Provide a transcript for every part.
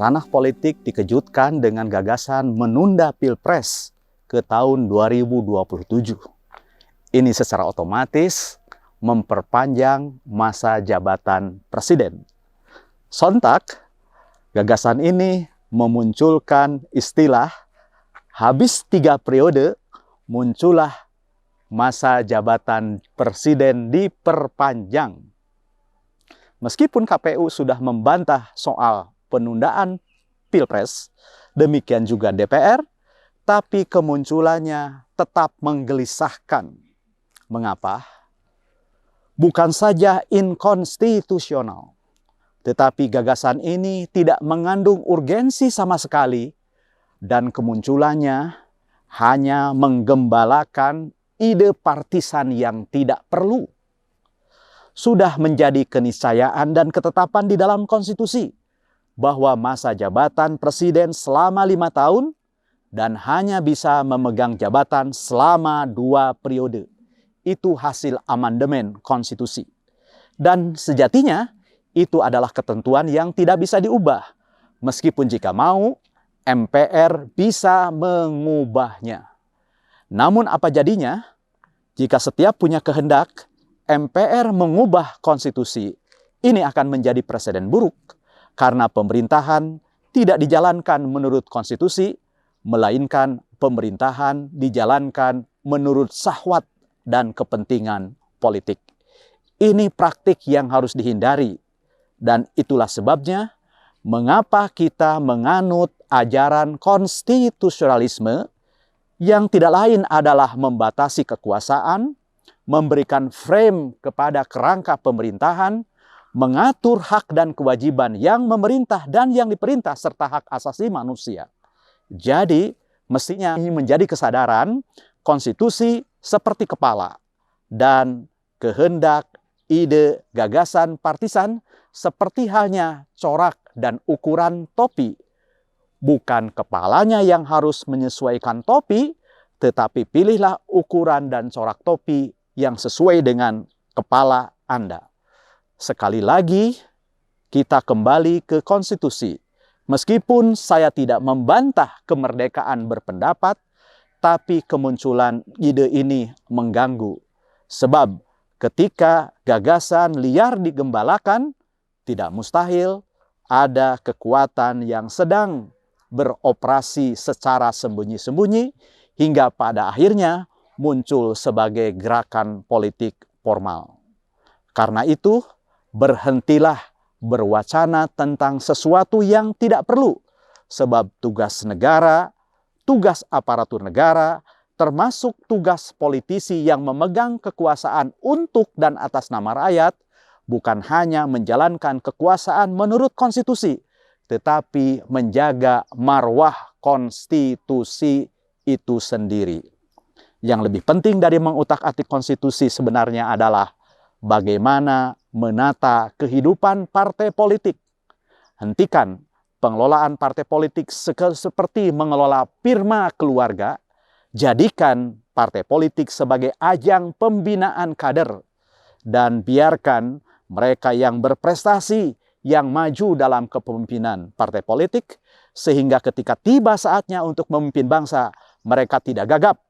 ranah politik dikejutkan dengan gagasan menunda Pilpres ke tahun 2027. Ini secara otomatis memperpanjang masa jabatan presiden. Sontak, gagasan ini memunculkan istilah habis 3 periode, muncullah masa jabatan presiden diperpanjang. Meskipun KPU sudah membantah soal penundaan Pilpres, demikian juga DPR, tapi kemunculannya tetap menggelisahkan. Mengapa? Bukan saja inkonstitusional, tetapi gagasan ini tidak mengandung urgensi sama sekali, dan kemunculannya hanya menggembalakan ide partisan yang tidak perlu. Sudah menjadi keniscayaan dan ketetapan di dalam konstitusi bahwa masa jabatan presiden selama 5 tahun dan hanya bisa memegang jabatan selama 2 periode. Itu hasil amandemen konstitusi. Dan sejatinya itu adalah ketentuan yang tidak bisa diubah. Meskipun jika mau, MPR bisa mengubahnya. Namun apa jadinya jika setiap punya kehendak MPR mengubah konstitusi? Ini akan menjadi presiden buruk karena pemerintahan tidak dijalankan menurut konstitusi, melainkan pemerintahan dijalankan menurut syahwat dan kepentingan politik. Ini praktik yang harus dihindari, dan itulah sebabnya mengapa kita menganut ajaran konstitusionalisme yang tidak lain adalah membatasi kekuasaan, memberikan frame kepada kerangka pemerintahan, mengatur hak dan kewajiban yang memerintah dan yang diperintah, serta hak asasi manusia. Jadi, mestinya ini menjadi kesadaran konstitusi seperti kepala, dan kehendak, ide, gagasan partisan seperti halnya corak dan ukuran topi. Bukan kepalanya yang harus menyesuaikan topi, tetapi pilihlah ukuran dan corak topi yang sesuai dengan kepala Anda. Sekali lagi, kita kembali ke konstitusi. Meskipun saya tidak membantah kemerdekaan berpendapat, tapi kemunculan ide ini mengganggu. Sebab ketika gagasan liar digembalakan, tidak mustahil ada kekuatan yang sedang beroperasi secara sembunyi-sembunyi hingga pada akhirnya muncul sebagai gerakan politik formal. Karena itu, berhentilah berwacana tentang sesuatu yang tidak perlu, sebab tugas negara, tugas aparatur negara, termasuk tugas politisi yang memegang kekuasaan untuk dan atas nama rakyat, bukan hanya menjalankan kekuasaan menurut konstitusi, tetapi menjaga marwah konstitusi itu sendiri. Yang lebih penting dari mengutak-atik konstitusi sebenarnya adalah bagaimana menata kehidupan partai politik. Hentikan pengelolaan partai politik seperti mengelola firma keluarga. Jadikan partai politik sebagai ajang pembinaan kader. Dan biarkan mereka yang berprestasi, yang maju dalam kepemimpinan partai politik, sehingga ketika tiba saatnya untuk memimpin bangsa, mereka tidak gagap,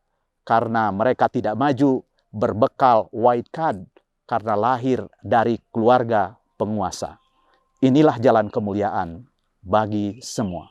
karena mereka tidak maju berbekal white card, karena lahir dari keluarga penguasa. Inilah jalan kemuliaan bagi semua.